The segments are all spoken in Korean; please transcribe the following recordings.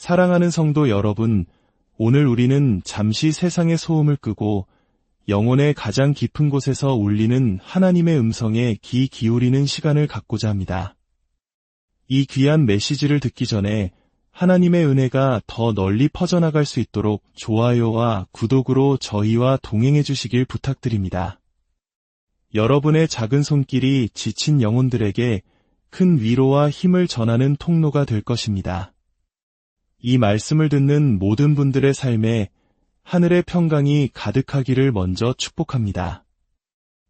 사랑하는 성도 여러분, 오늘 우리는 잠시 세상의 소음을 끄고 영혼의 가장 깊은 곳에서 울리는 하나님의 음성에 귀 기울이는 시간을 갖고자 합니다. 이 귀한 메시지를 듣기 전에 하나님의 은혜가 더 널리 퍼져나갈 수 있도록 좋아요와 구독으로 저희와 동행해 주시길 부탁드립니다. 여러분의 작은 손길이 지친 영혼들에게 큰 위로와 힘을 전하는 통로가 될 것입니다. 이 말씀을 듣는 모든 분들의 삶에 하늘의 평강이 가득하기를 먼저 축복합니다.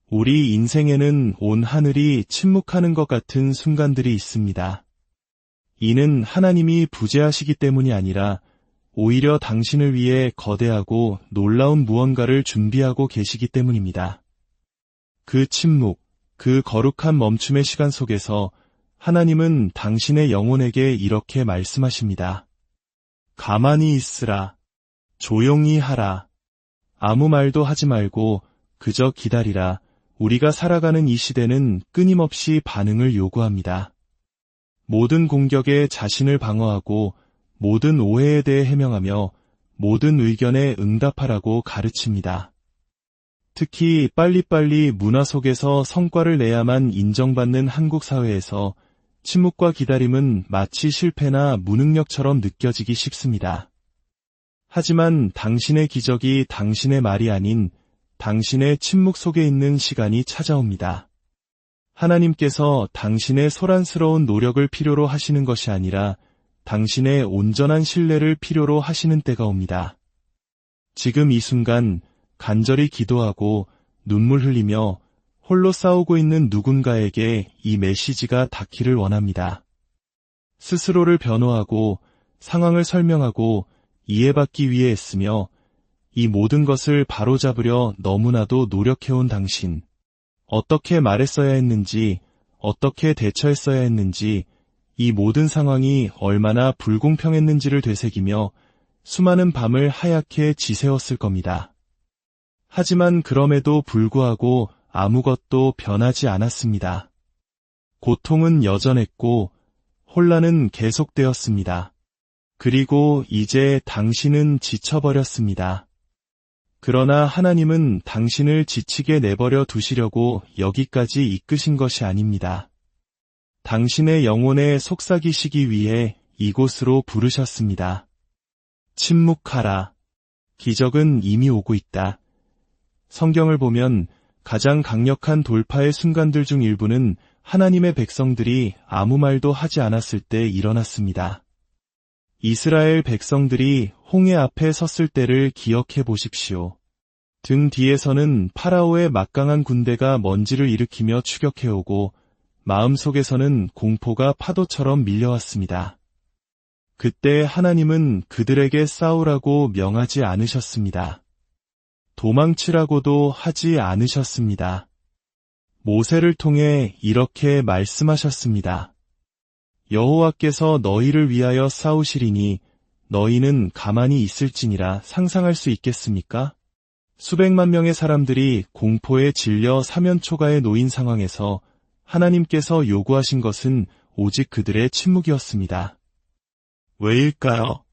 우리 인생에는 온 하늘이 침묵하는 것 같은 순간들이 있습니다. 이는 하나님이 부재하시기 때문이 아니라 오히려 당신을 위해 거대하고 놀라운 무언가를 준비하고 계시기 때문입니다. 그 침묵, 그 거룩한 멈춤의 시간 속에서 하나님은 당신의 영혼에게 이렇게 말씀하십니다. 가만히 있으라. 조용히 하라. 아무 말도 하지 말고 그저 기다리라. 우리가 살아가는 이 시대는 끊임없이 반응을 요구합니다. 모든 공격에 자신을 방어하고 모든 오해에 대해 해명하며 모든 의견에 응답하라고 가르칩니다. 특히 빨리빨리 문화 속에서 성과를 내야만 인정받는 한국 사회에서 침묵과 기다림은 마치 실패나 무능력처럼 느껴지기 쉽습니다. 하지만 당신의 기적이 당신의 말이 아닌 당신의 침묵 속에 있는 시간이 찾아옵니다. 하나님께서 당신의 소란스러운 노력을 필요로 하시는 것이 아니라 당신의 온전한 신뢰를 필요로 하시는 때가 옵니다. 지금 이 순간 간절히 기도하고 눈물 흘리며 홀로 싸우고 있는 누군가에게 이 메시지가 닿기를 원합니다. 스스로를 변호하고 상황을 설명하고 이해받기 위해 애쓰며 이 모든 것을 바로잡으려 너무나도 노력해온 당신. 어떻게 말했어야 했는지, 어떻게 대처했어야 했는지, 이 모든 상황이 얼마나 불공평했는지를 되새기며 수많은 밤을 하얗게 지새웠을 겁니다. 하지만 그럼에도 불구하고 아무것도 변하지 않았습니다. 고통은 여전했고 혼란은 계속되었습니다. 그리고 이제 당신은 지쳐버렸습니다. 그러나 하나님은 당신을 지치게 내버려 두시려고 여기까지 이끄신 것이 아닙니다. 당신의 영혼에 속삭이시기 위해 이곳으로 부르셨습니다. 침묵하라. 기적은 이미 오고 있다. 성경을 보면 가장 강력한 돌파의 순간들 중 일부는 하나님의 백성들이 아무 말도 하지 않았을 때 일어났습니다. 이스라엘 백성들이 홍해 앞에 섰을 때를 기억해 보십시오. 등 뒤에서는 파라오의 막강한 군대가 먼지를 일으키며 추격해오고 마음속에서는 공포가 파도처럼 밀려왔습니다. 그때 하나님은 그들에게 싸우라고 명하지 않으셨습니다. 도망치라고도 하지 않으셨습니다. 모세를 통해 이렇게 말씀하셨습니다. 여호와께서 너희를 위하여 싸우시리니 너희는 가만히 있을지니라. 상상할 수 있겠습니까? 수백만 명의 사람들이 공포에 질려 사면초가에 놓인 상황에서 하나님께서 요구하신 것은 오직 그들의 침묵이었습니다. 왜일까요?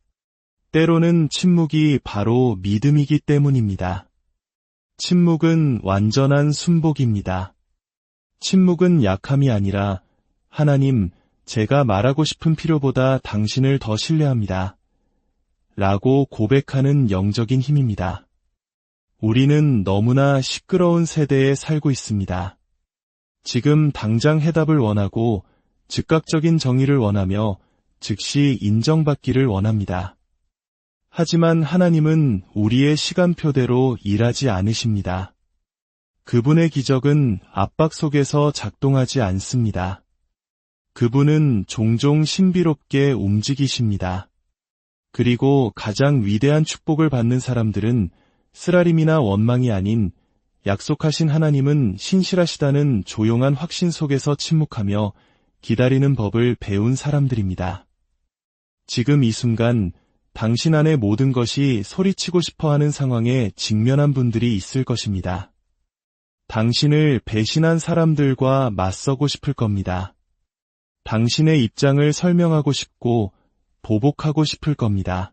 때로는 침묵이 바로 믿음이기 때문입니다. 침묵은 완전한 순복입니다. 침묵은 약함이 아니라 하나님, 제가 말하고 싶은 필요보다 당신을 더 신뢰합니다. 라고 고백하는 영적인 힘입니다. 우리는 너무나 시끄러운 세대에 살고 있습니다. 지금 당장 해답을 원하고 즉각적인 정의를 원하며 즉시 인정받기를 원합니다. 하지만 하나님은 우리의 시간표대로 일하지 않으십니다. 그분의 기적은 압박 속에서 작동하지 않습니다. 그분은 종종 신비롭게 움직이십니다. 그리고 가장 위대한 축복을 받는 사람들은 쓰라림이나 원망이 아닌 약속하신 하나님은 신실하시다는 조용한 확신 속에서 침묵하며 기다리는 법을 배운 사람들입니다. 지금 이 순간 당신 안의 모든 것이 소리치고 싶어하는 상황에 직면한 분들이 있을 것입니다. 당신을 배신한 사람들과 맞서고 싶을 겁니다. 당신의 입장을 설명하고 싶고 보복하고 싶을 겁니다.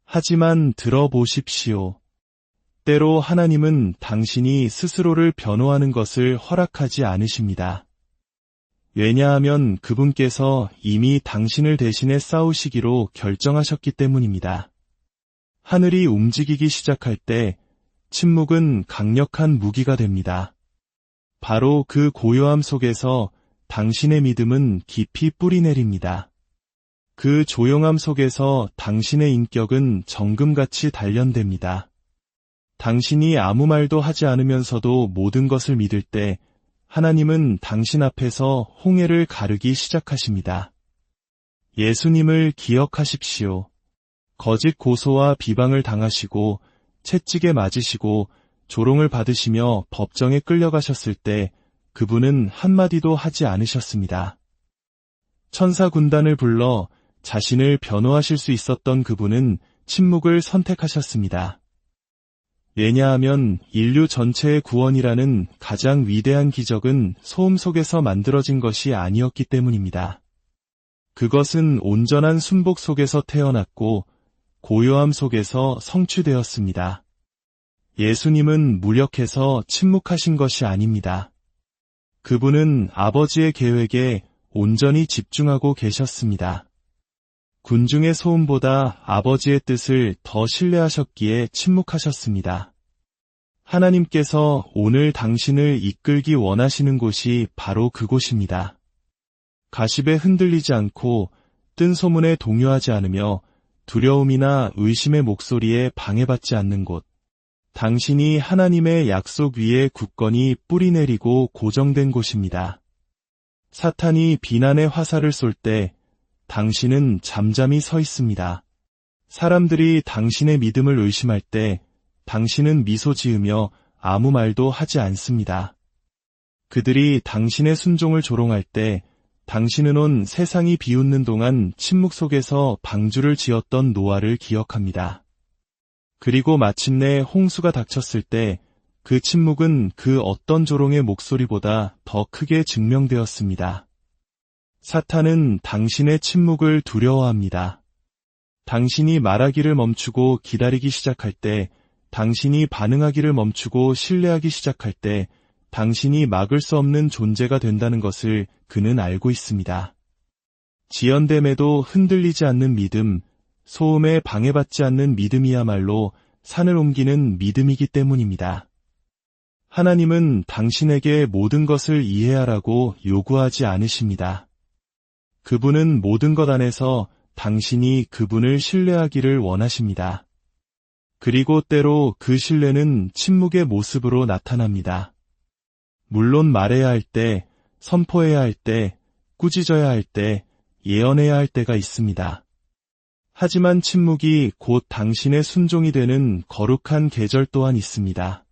하지만 들어보십시오. 때로 하나님은 당신이 스스로를 변호하는 것을 허락하지 않으십니다. 왜냐하면 그분께서 이미 당신을 대신해 싸우시기로 결정하셨기 때문입니다. 하늘이 움직이기 시작할 때 침묵은 강력한 무기가 됩니다. 바로 그 고요함 속에서 당신의 믿음은 깊이 뿌리내립니다. 그 조용함 속에서 당신의 인격은 정금같이 단련됩니다. 당신이 아무 말도 하지 않으면서도 모든 것을 믿을 때 하나님은 당신 앞에서 홍해를 가르기 시작하십니다. 예수님을 기억하십시오. 거짓 고소와 비방을 당하시고 채찍에 맞으시고 조롱을 받으시며 법정에 끌려가셨을 때 그분은 한마디도 하지 않으셨습니다. 천사 군단을 불러 자신을 변호하실 수 있었던 그분은 침묵을 선택하셨습니다. 왜냐하면 인류 전체의 구원이라는 가장 위대한 기적은 소음 속에서 만들어진 것이 아니었기 때문입니다. 그것은 온전한 순복 속에서 태어났고 고요함 속에서 성취되었습니다. 예수님은 무력해서 침묵하신 것이 아닙니다. 그분은 아버지의 계획에 온전히 집중하고 계셨습니다. 군중의 소음보다 아버지의 뜻을 더 신뢰하셨기에 침묵하셨습니다. 하나님께서 오늘 당신을 이끌기 원하시는 곳이 바로 그곳입니다. 가십에 흔들리지 않고 뜬 소문에 동요하지 않으며 두려움이나 의심의 목소리에 방해받지 않는 곳. 당신이 하나님의 약속 위에 굳건히 뿌리내리고 고정된 곳입니다. 사탄이 비난의 화살을 쏠 때 당신은 잠잠히 서 있습니다. 사람들이 당신의 믿음을 의심할 때 당신은 미소 지으며 아무 말도 하지 않습니다. 그들이 당신의 순종을 조롱할 때 당신은 온 세상이 비웃는 동안 침묵 속에서 방주를 지었던 노아를 기억합니다. 그리고 마침내 홍수가 닥쳤을 때 그 침묵은 그 어떤 조롱의 목소리보다 더 크게 증명되었습니다. 사탄은 당신의 침묵을 두려워합니다. 당신이 말하기를 멈추고 기다리기 시작할 때, 당신이 반응하기를 멈추고 신뢰하기 시작할 때, 당신이 막을 수 없는 존재가 된다는 것을 그는 알고 있습니다. 지연됨에도 흔들리지 않는 믿음, 소음에 방해받지 않는 믿음이야말로 산을 옮기는 믿음이기 때문입니다. 하나님은 당신에게 모든 것을 이해하라고 요구하지 않으십니다. 그분은 모든 것 안에서 당신이 그분을 신뢰하기를 원하십니다. 그리고 때로 그 신뢰는 침묵의 모습으로 나타납니다. 물론 말해야 할 때, 선포해야 할 때, 꾸짖어야 할 때, 예언해야 할 때가 있습니다. 하지만 침묵이 곧 당신의 순종이 되는 거룩한 계절 또한 있습니다.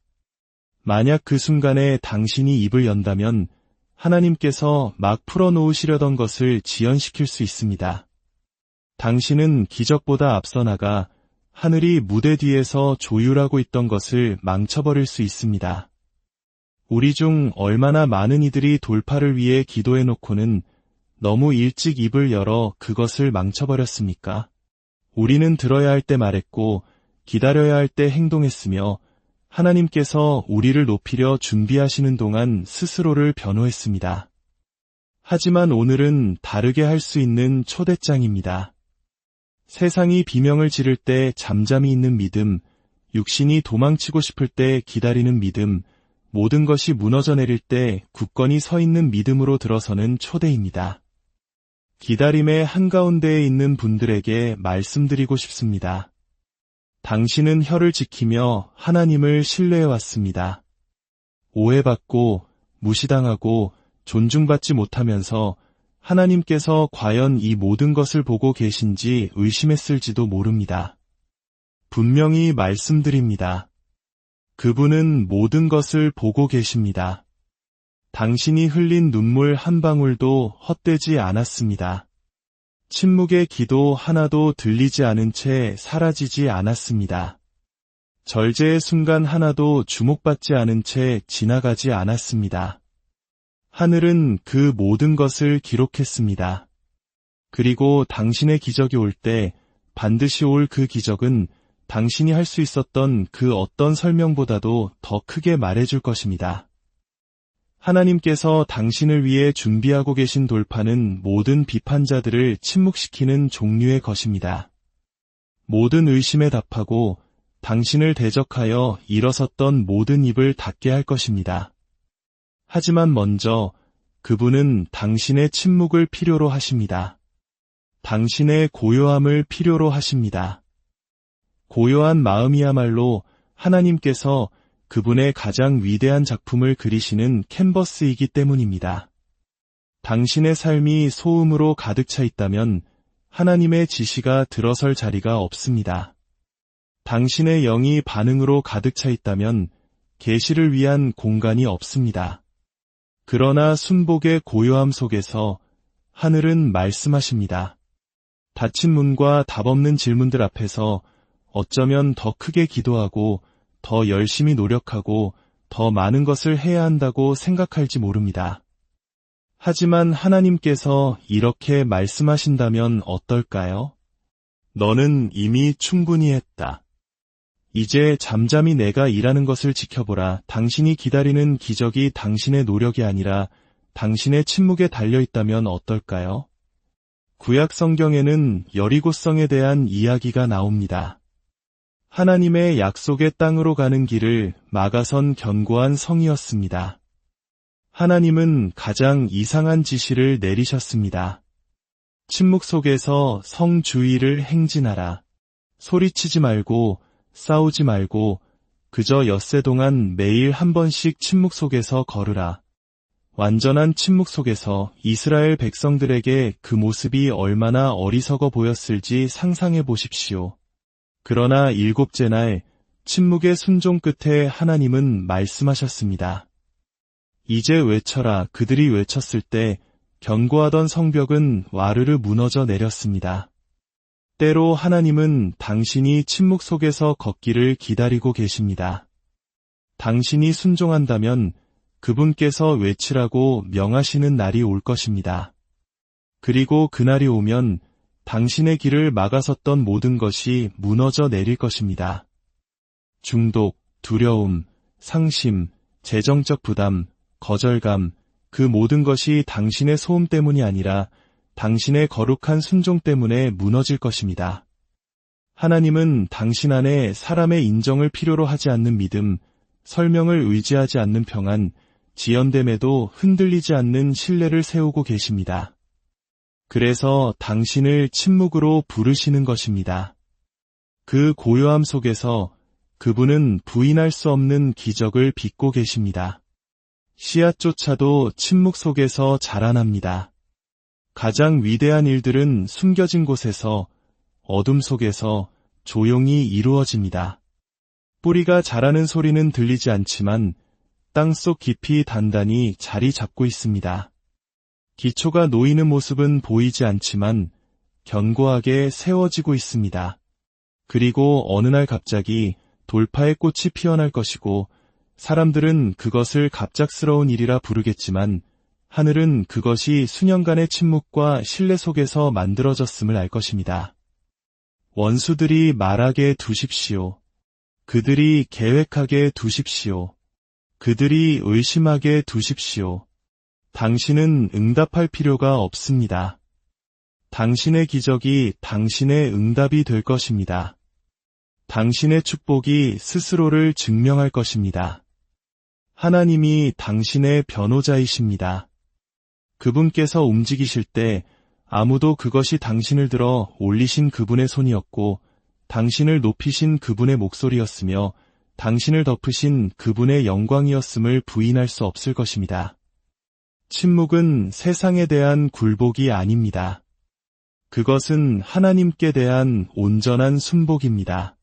만약 그 순간에 당신이 입을 연다면 하나님께서 막 풀어놓으시려던 것을 지연시킬 수 있습니다. 당신은 기적보다 앞서 나가 하늘이 무대 뒤에서 조율하고 있던 것을 망쳐버릴 수 있습니다. 우리 중 얼마나 많은 이들이 돌파를 위해 기도해놓고는 너무 일찍 입을 열어 그것을 망쳐버렸습니까? 우리는 들어야 할 때 말했고 기다려야 할 때 행동했으며 하나님께서 우리를 높이려 준비하시는 동안 스스로를 변호했습니다. 하지만 오늘은 다르게 할 수 있는 초대장입니다. 세상이 비명을 지를 때 잠잠히 있는 믿음, 육신이 도망치고 싶을 때 기다리는 믿음, 모든 것이 무너져 내릴 때 굳건히 서 있는 믿음으로 들어서는 초대입니다. 기다림의 한가운데에 있는 분들에게 말씀드리고 싶습니다. 당신은 혀를 지키며 하나님을 신뢰해왔습니다. 오해받고 무시당하고 존중받지 못하면서 하나님께서 과연 이 모든 것을 보고 계신지 의심했을지도 모릅니다. 분명히 말씀드립니다. 그분은 모든 것을 보고 계십니다. 당신이 흘린 눈물 한 방울도 헛되지 않았습니다. 침묵의 기도 하나도 들리지 않은 채 사라지지 않았습니다. 절제의 순간 하나도 주목받지 않은 채 지나가지 않았습니다. 하늘은 그 모든 것을 기록했습니다. 그리고 당신의 기적이 올 때 반드시 올 그 기적은 당신이 할 수 있었던 그 어떤 설명보다도 더 크게 말해줄 것입니다. 하나님께서 당신을 위해 준비하고 계신 돌파는 모든 비판자들을 침묵시키는 종류의 것입니다. 모든 의심에 답하고 당신을 대적하여 일어섰던 모든 입을 닫게 할 것입니다. 하지만 먼저 그분은 당신의 침묵을 필요로 하십니다. 당신의 고요함을 필요로 하십니다. 고요한 마음이야말로 하나님께서 그분의 가장 위대한 작품을 그리시는 캔버스이기 때문입니다. 당신의 삶이 소음으로 가득 차 있다면 하나님의 지시가 들어설 자리가 없습니다. 당신의 영이 반응으로 가득 차 있다면 계시를 위한 공간이 없습니다. 그러나 순복의 고요함 속에서 하늘은 말씀하십니다. 닫힌 문과 답없는 질문들 앞에서 어쩌면 더 크게 기도하고 더 열심히 노력하고 더 많은 것을 해야 한다고 생각할지 모릅니다. 하지만 하나님께서 이렇게 말씀하신다면 어떨까요? 너는 이미 충분히 했다. 이제 잠잠히 내가 일하는 것을 지켜보라. 당신이 기다리는 기적이 당신의 노력이 아니라 당신의 침묵에 달려있다면 어떨까요? 구약 성경에는 여리고성에 대한 이야기가 나옵니다. 하나님의 약속의 땅으로 가는 길을 막아선 견고한 성이었습니다. 하나님은 가장 이상한 지시를 내리셨습니다. 침묵 속에서 성 주위를 행진하라. 소리치지 말고 싸우지 말고 그저 엿새 동안 매일 한 번씩 침묵 속에서 걸으라. 완전한 침묵 속에서 이스라엘 백성들에게 그 모습이 얼마나 어리석어 보였을지 상상해 보십시오. 그러나 일곱째 날 침묵의 순종 끝에 하나님은 말씀하셨습니다. 이제 외쳐라. 그들이 외쳤을 때 견고하던 성벽은 와르르 무너져 내렸습니다. 때로 하나님은 당신이 침묵 속에서 걷기를 기다리고 계십니다. 당신이 순종한다면 그분께서 외치라고 명하시는 날이 올 것입니다. 그리고 그날이 오면 당신의 길을 막아섰던 모든 것이 무너져 내릴 것입니다. 중독, 두려움, 상심, 재정적 부담, 거절감, 그 모든 것이 당신의 소음 때문이 아니라 당신의 거룩한 순종 때문에 무너질 것입니다. 하나님은 당신 안에 사람의 인정을 필요로 하지 않는 믿음, 설명을 의지하지 않는 평안, 지연됨에도 흔들리지 않는 신뢰를 세우고 계십니다. 그래서 당신을 침묵으로 부르시는 것입니다. 그 고요함 속에서 그분은 부인할 수 없는 기적을 빚고 계십니다. 씨앗조차도 침묵 속에서 자라납니다. 가장 위대한 일들은 숨겨진 곳에서, 어둠 속에서 조용히 이루어집니다. 뿌리가 자라는 소리는 들리지 않지만 땅속 깊이 단단히 자리 잡고 있습니다. 기초가 놓이는 모습은 보이지 않지만 견고하게 세워지고 있습니다. 그리고 어느 날 갑자기 돌파의 꽃이 피어날 것이고 사람들은 그것을 갑작스러운 일이라 부르겠지만 하늘은 그것이 수년간의 침묵과 신뢰 속에서 만들어졌음을 알 것입니다. 원수들이 말하게 두십시오. 그들이 계획하게 두십시오. 그들이 의심하게 두십시오. 당신은 응답할 필요가 없습니다. 당신의 기적이 당신의 응답이 될 것입니다. 당신의 축복이 스스로를 증명할 것입니다. 하나님이 당신의 변호자이십니다. 그분께서 움직이실 때 아무도 그것이 당신을 들어 올리신 그분의 손이었고 당신을 높이신 그분의 목소리였으며 당신을 덮으신 그분의 영광이었음을 부인할 수 없을 것입니다. 침묵은 세상에 대한 굴복이 아닙니다. 그것은 하나님께 대한 온전한 순복입니다.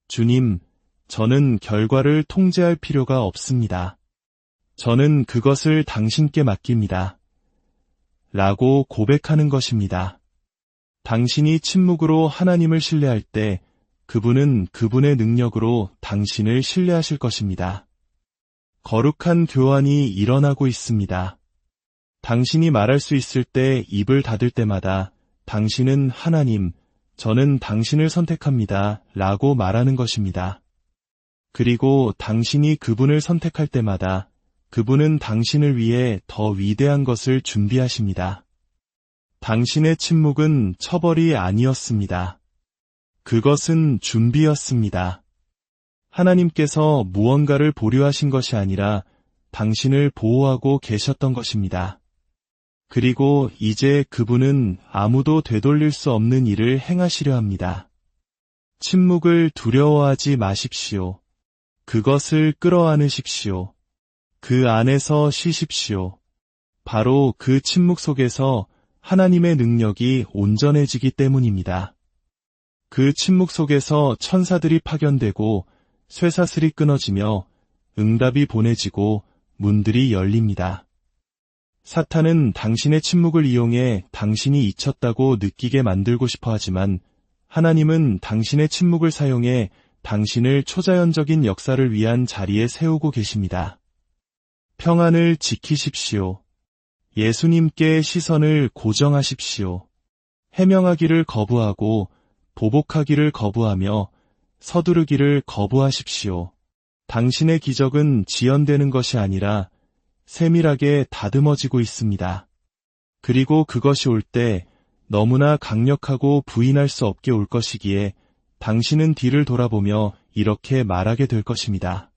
주님, 저는 결과를 통제할 필요가 없습니다. 저는 그것을 당신께 맡깁니다. 라고 고백하는 것입니다. 당신이 침묵으로 하나님을 신뢰할 때 그분은 그분의 능력으로 당신을 신뢰하실 것입니다. 거룩한 교환이 일어나고 있습니다. 당신이 말할 수 있을 때 입을 닫을 때마다 당신은 하나님, 저는 당신을 선택합니다. 라고 말하는 것입니다. 그리고 당신이 그분을 선택할 때마다 그분은 당신을 위해 더 위대한 것을 준비하십니다. 당신의 침묵은 처벌이 아니었습니다. 그것은 준비였습니다. 하나님께서 무언가를 보류하신 것이 아니라 당신을 보호하고 계셨던 것입니다. 그리고 이제 그분은 아무도 되돌릴 수 없는 일을 행하시려 합니다. 침묵을 두려워하지 마십시오. 그것을 끌어안으십시오. 그 안에서 쉬십시오. 바로 그 침묵 속에서 하나님의 능력이 온전해지기 때문입니다. 그 침묵 속에서 천사들이 파견되고 쇠사슬이 끊어지며 응답이 보내지고 문들이 열립니다. 사탄은 당신의 침묵을 이용해 당신이 잊혔다고 느끼게 만들고 싶어 하지만 하나님은 당신의 침묵을 사용해 당신을 초자연적인 역사를 위한 자리에 세우고 계십니다. 평안을 지키십시오. 예수님께 시선을 고정하십시오. 해명하기를 거부하고 보복하기를 거부하며 서두르기를 거부하십시오. 당신의 기적은 지연되는 것이 아니라 세밀하게 다듬어지고 있습니다. 그리고 그것이 올 때 너무나 강력하고 부인할 수 없게 올 것이기에 당신은 뒤를 돌아보며 이렇게 말하게 될 것입니다.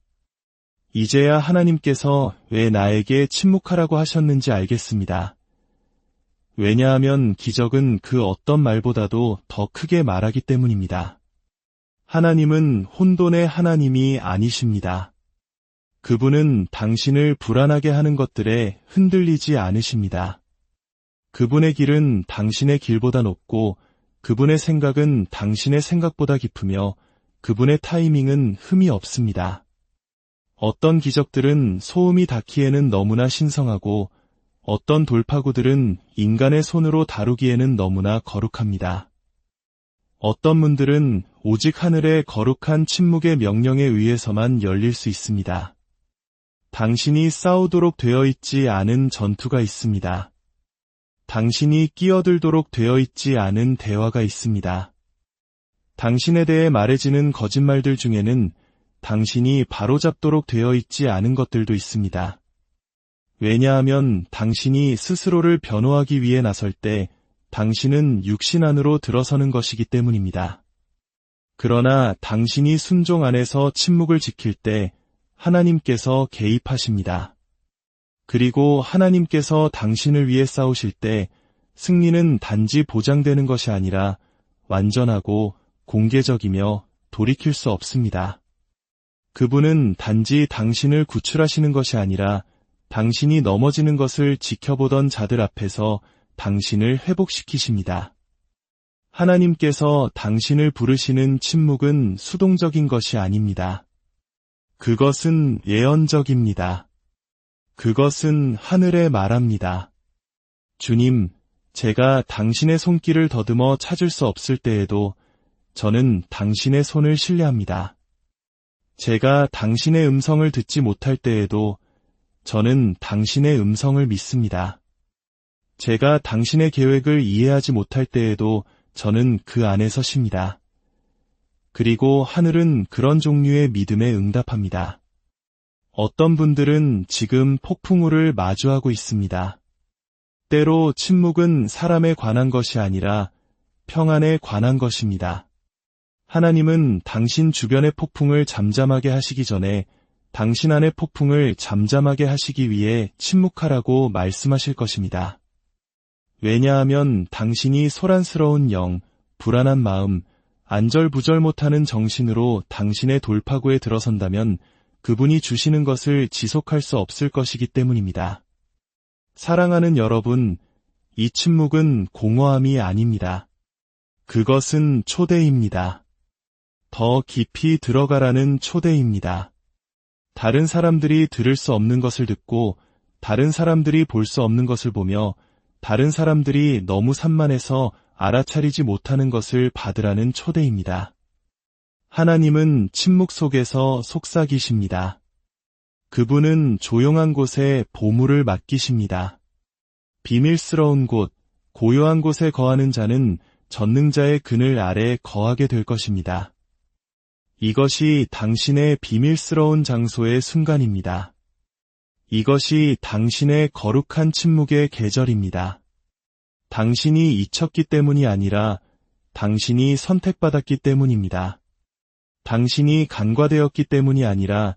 이제야 하나님께서 왜 나에게 침묵하라고 하셨는지 알겠습니다. 왜냐하면 기적은 그 어떤 말보다도 더 크게 말하기 때문입니다. 하나님은 혼돈의 하나님이 아니십니다. 그분은 당신을 불안하게 하는 것들에 흔들리지 않으십니다. 그분의 길은 당신의 길보다 높고 그분의 생각은 당신의 생각보다 깊으며 그분의 타이밍은 흠이 없습니다. 어떤 기적들은 소음이 닿기에는 너무나 신성하고 어떤 돌파구들은 인간의 손으로 다루기에는 너무나 거룩합니다. 어떤 문들은 오직 하늘의 거룩한 침묵의 명령에 의해서만 열릴 수 있습니다. 당신이 싸우도록 되어 있지 않은 전투가 있습니다. 당신이 끼어들도록 되어 있지 않은 대화가 있습니다. 당신에 대해 말해지는 거짓말들 중에는 당신이 바로잡도록 되어 있지 않은 것들도 있습니다. 왜냐하면 당신이 스스로를 변호하기 위해 나설 때 당신은 육신 안으로 들어서는 것이기 때문입니다. 그러나 당신이 순종 안에서 침묵을 지킬 때 하나님께서 개입하십니다. 그리고 하나님께서 당신을 위해 싸우실 때 승리는 단지 보장되는 것이 아니라 완전하고 공개적이며 돌이킬 수 없습니다. 그분은 단지 당신을 구출하시는 것이 아니라 당신이 넘어지는 것을 지켜보던 자들 앞에서 당신을 회복시키십니다. 하나님께서 당신을 부르시는 침묵은 수동적인 것이 아닙니다. 그것은 예언적입니다. 그것은 하늘에 말합니다. 주님, 제가 당신의 손길을 더듬어 찾을 수 없을 때에도 저는 당신의 손을 신뢰합니다. 제가 당신의 음성을 듣지 못할 때에도 저는 당신의 음성을 믿습니다. 제가 당신의 계획을 이해하지 못할 때에도 저는 그 안에서 쉽니다. 그리고 하늘은 그런 종류의 믿음에 응답합니다. 어떤 분들은 지금 폭풍우를 마주하고 있습니다. 때로 침묵은 사람에 관한 것이 아니라 평안에 관한 것입니다. 하나님은 당신 주변의 폭풍을 잠잠하게 하시기 전에 당신 안의 폭풍을 잠잠하게 하시기 위해 침묵하라고 말씀하실 것입니다. 왜냐하면 당신이 소란스러운 영, 불안한 마음, 안절부절 못하는 정신으로 당신의 돌파구에 들어선다면 그분이 주시는 것을 지속할 수 없을 것이기 때문입니다. 사랑하는 여러분, 이 침묵은 공허함이 아닙니다. 그것은 초대입니다. 더 깊이 들어가라는 초대입니다. 다른 사람들이 들을 수 없는 것을 듣고 다른 사람들이 볼 수 없는 것을 보며 다른 사람들이 너무 산만해서 알아차리지 못하는 것을 받으라는 초대입니다. 하나님은 침묵 속에서 속삭이십니다. 그분은 조용한 곳에 보물을 맡기십니다. 비밀스러운 곳, 고요한 곳에 거하는 자는 전능자의 그늘 아래 거하게 될 것입니다. 이것이 당신의 비밀스러운 장소의 순간입니다. 이것이 당신의 거룩한 침묵의 계절입니다. 당신이 잊혔기 때문이 아니라 당신이 선택받았기 때문입니다. 당신이 간과되었기 때문이 아니라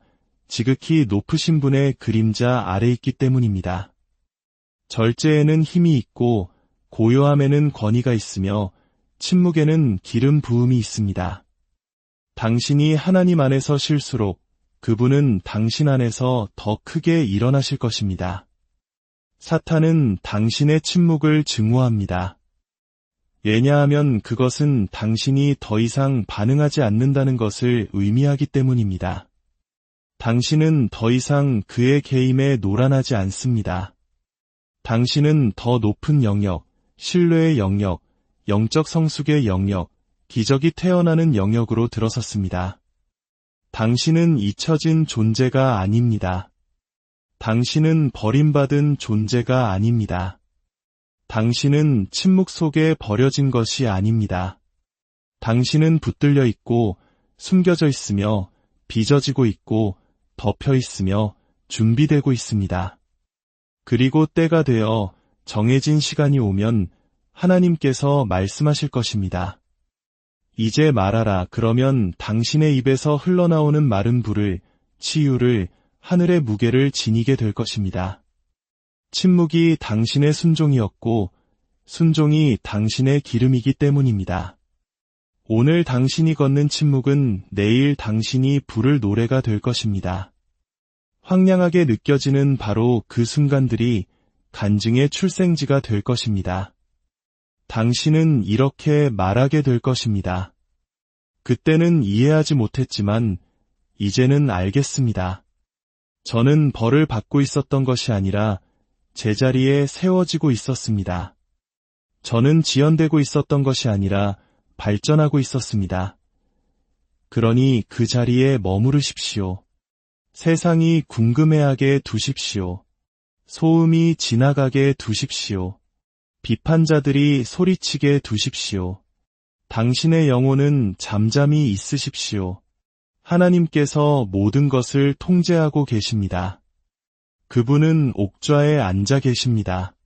지극히 높으신 분의 그림자 아래 있기 때문입니다. 절제에는 힘이 있고 고요함에는 권위가 있으며 침묵에는 기름 부음이 있습니다. 당신이 하나님 안에서 쉴수록 그분은 당신 안에서 더 크게 일어나실 것입니다. 사탄은 당신의 침묵을 증오합니다. 왜냐하면 그것은 당신이 더 이상 반응하지 않는다는 것을 의미하기 때문입니다. 당신은 더 이상 그의 개임에 노란하지 않습니다. 당신은 더 높은 영역, 신뢰의 영역, 영적 성숙의 영역, 기적이 태어나는 영역으로 들어섰습니다. 당신은 잊혀진 존재가 아닙니다. 당신은 버림받은 존재가 아닙니다. 당신은 침묵 속에 버려진 것이 아닙니다. 당신은 붙들려 있고 숨겨져 있으며 빚어지고 있고 덮여 있으며 준비되고 있습니다. 그리고 때가 되어 정해진 시간이 오면 하나님께서 말씀하실 것입니다. 이제 말하라. 그러면 당신의 입에서 흘러나오는 마른 불을, 치유를, 하늘의 무게를 지니게 될 것입니다. 침묵이 당신의 순종이었고 순종이 당신의 기름이기 때문입니다. 오늘 당신이 걷는 침묵은 내일 당신이 부를 노래가 될 것입니다. 황량하게 느껴지는 바로 그 순간들이 간증의 출생지가 될 것입니다. 당신은 이렇게 말하게 될 것입니다. 그때는 이해하지 못했지만 이제는 알겠습니다. 저는 벌을 받고 있었던 것이 아니라 제자리에 세워지고 있었습니다. 저는 지연되고 있었던 것이 아니라 발전하고 있었습니다. 그러니 그 자리에 머무르십시오. 세상이 궁금해하게 두십시오. 소음이 지나가게 두십시오. 비판자들이 소리치게 두십시오. 당신의 영혼은 잠잠히 있으십시오. 하나님께서 모든 것을 통제하고 계십니다. 그분은 옥좌에 앉아 계십니다.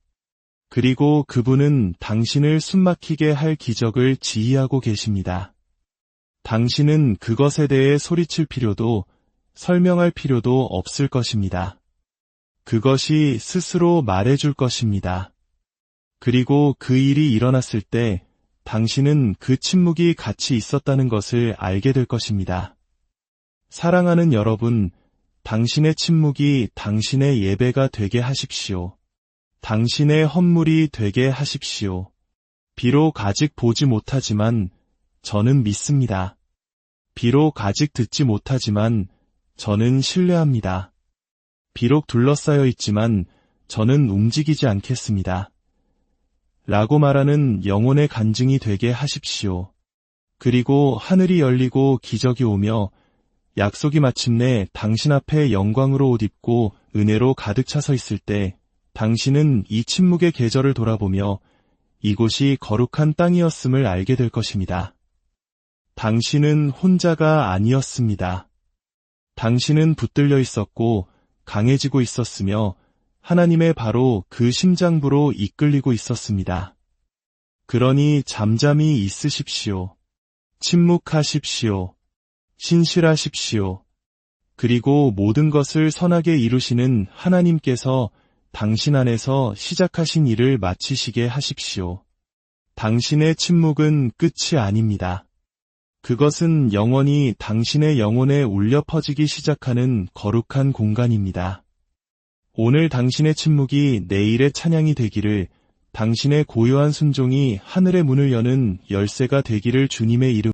그리고 그분은 당신을 숨막히게 할 기적을 지휘하고 계십니다. 당신은 그것에 대해 소리칠 필요도 설명할 필요도 없을 것입니다. 그것이 스스로 말해줄 것입니다. 그리고 그 일이 일어났을 때 당신은 그 침묵이 같이 있었다는 것을 알게 될 것입니다. 사랑하는 여러분, 당신의 침묵이 당신의 예배가 되게 하십시오. 당신의 헌물이 되게 하십시오. 비록 아직 보지 못하지만 저는 믿습니다. 비록 아직 듣지 못하지만 저는 신뢰합니다. 비록 둘러싸여 있지만 저는 움직이지 않겠습니다. 라고 말하는 영혼의 간증이 되게 하십시오. 그리고 하늘이 열리고 기적이 오며 약속이 마침내 당신 앞에 영광으로 옷 입고 은혜로 가득 차서 있을 때 당신은 이 침묵의 계절을 돌아보며 이곳이 거룩한 땅이었음을 알게 될 것입니다. 당신은 혼자가 아니었습니다. 당신은 붙들려 있었고 강해지고 있었으며 하나님의 바로 그 심장부로 이끌리고 있었습니다. 그러니 잠잠히 있으십시오. 침묵하십시오. 신실하십시오. 그리고 모든 것을 선하게 이루시는 하나님께서 당신 안에서 시작하신 일을 마치시게 하십시오. 당신의 침묵은 끝이 아닙니다. 그것은 영원히 당신의 영혼에 울려 퍼지기 시작하는 거룩한 공간입니다. 오늘 당신의 침묵이 내일의 찬양이 되기를, 당신의 고요한 순종이 하늘의 문을 여는 열쇠가 되기를 주님의 이름